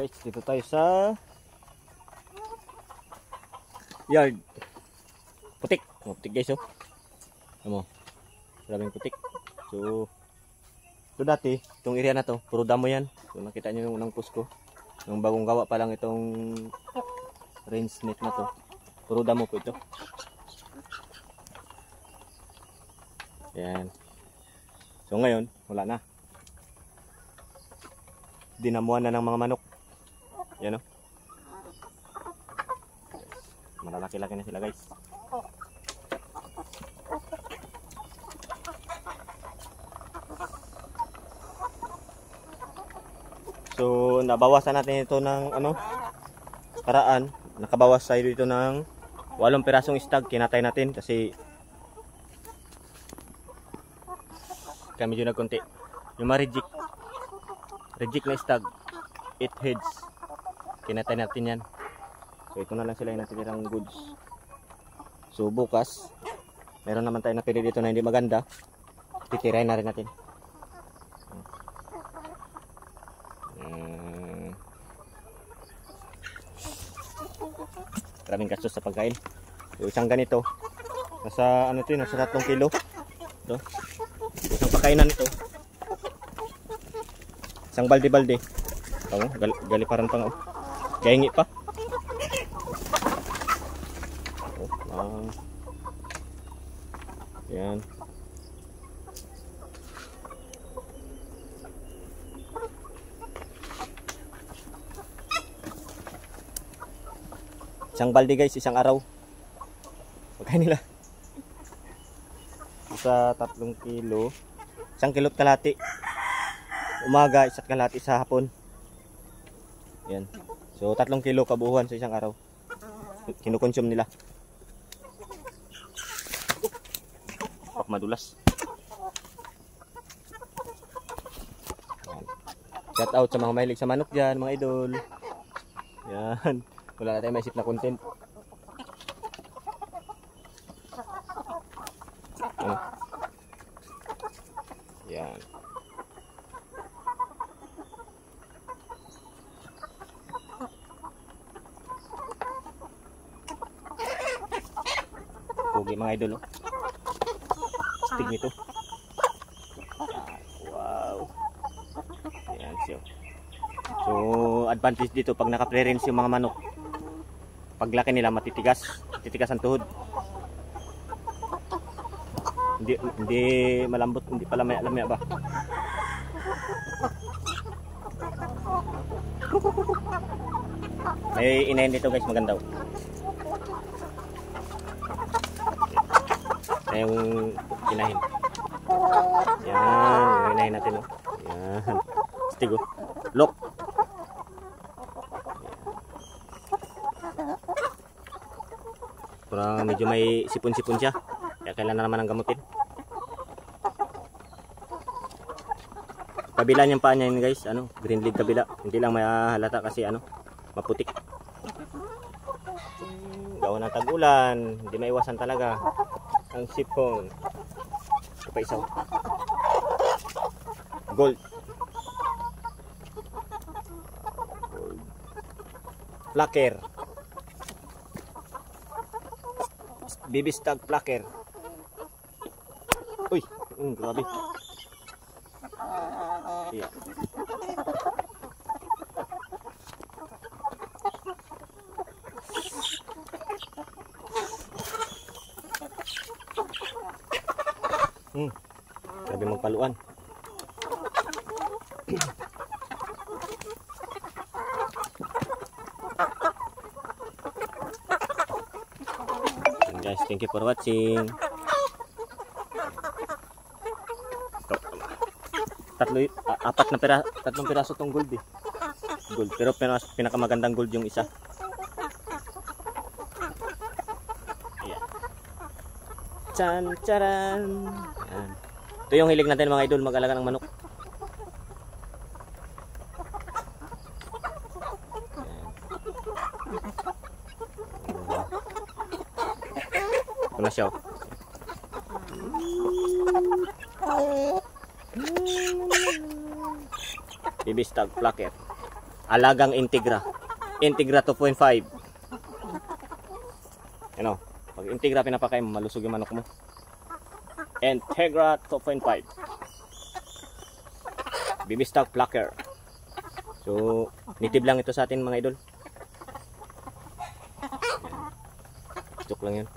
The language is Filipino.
Guys, dito tayo sa yard. Putik. Oh, putik guys, oh. Ano mo? Maraming putik. So, ito dati, itong area na to, puro damo yan. So, nakita nyo yung unang post ko. Yung bagong gawa pa lang itong range net na to. Puro damo po ito. Yan. So, ngayon, wala na. Dinamuan na ng mga manok. Yan, oh. Malalaki-laki na sila, guys. So, nabawasan natin ito ng paraan. Nakabawas tayo dito ng 8 pirasong stag. Kinatay natin kasi kami medyo nagkunti. Yung mga reject na stag, 8 heads. Kinatay natin yan. So, ito na lang sila yung natitirang goods. So, bukas, meron naman tayo napili dito na hindi maganda. Titirahin na rin natin. Maraming gastos sa pagkain. So, isang ganito nasa ito, nasa 3 kilo. Ito. Isang pakainan ito. Isang balde-balde. Galiparan pa nga. Gaingi pa. Yan. Isang balde guys, isang araw. Pagkain nila. Sa 3 kilo. 1 kilo't kalahati. Umaga, 1 kalahati sa hapon. Yan. So 3 kilo kabuuan sa isang araw. Kinukonsume nila. Pak madulas. Yan. Shout out sa mga mahilig sa manok dyan, mga idol. Yan. Wala na tayong maisip na content. Yan. Pugi mga idol, oh. Stig nito. Wow. Yan siya. So, advantage dito pag naka-clearance yung mga manok. Paglaki nila matitigas ang tuhod. Hindi malambot, hindi pala may alamya ba. May inahin dito guys, maganda. Yung inahin. Yan, yung inahin natin, oh. Yan. Stigo. Look. Parang medyo may sipon-sipon siya. Kaya kailan na naman ang gamutin. Kabila niyang paa niya yun guys, green leaf kabila. Hindi lang may halata kasi maputik. Gawa ng tag-ulan, hindi maiwasan talaga ang sipon. Ito pa isa. Gold. Plaker. Baby stag plaker. Uy, grabe. Iya. Grabe magpaluan. Guys, thank you for watching. Tatlong piraso tong gold eh. Gold, pero pinakamagandang gold yung isa. Ayan. Chan charan. Ayan. Ito yung hilig natin mga idol, mag-alaga ng manok. Ito na siya. Baby stag plaker. alagang Integra. Integra 2.5. Ano, pag Integra pinapakain mo, malusog yung manok mo. Integra 2.5. Baby stock plucker. So, native lang ito sa atin mga idol. Stock lang yan.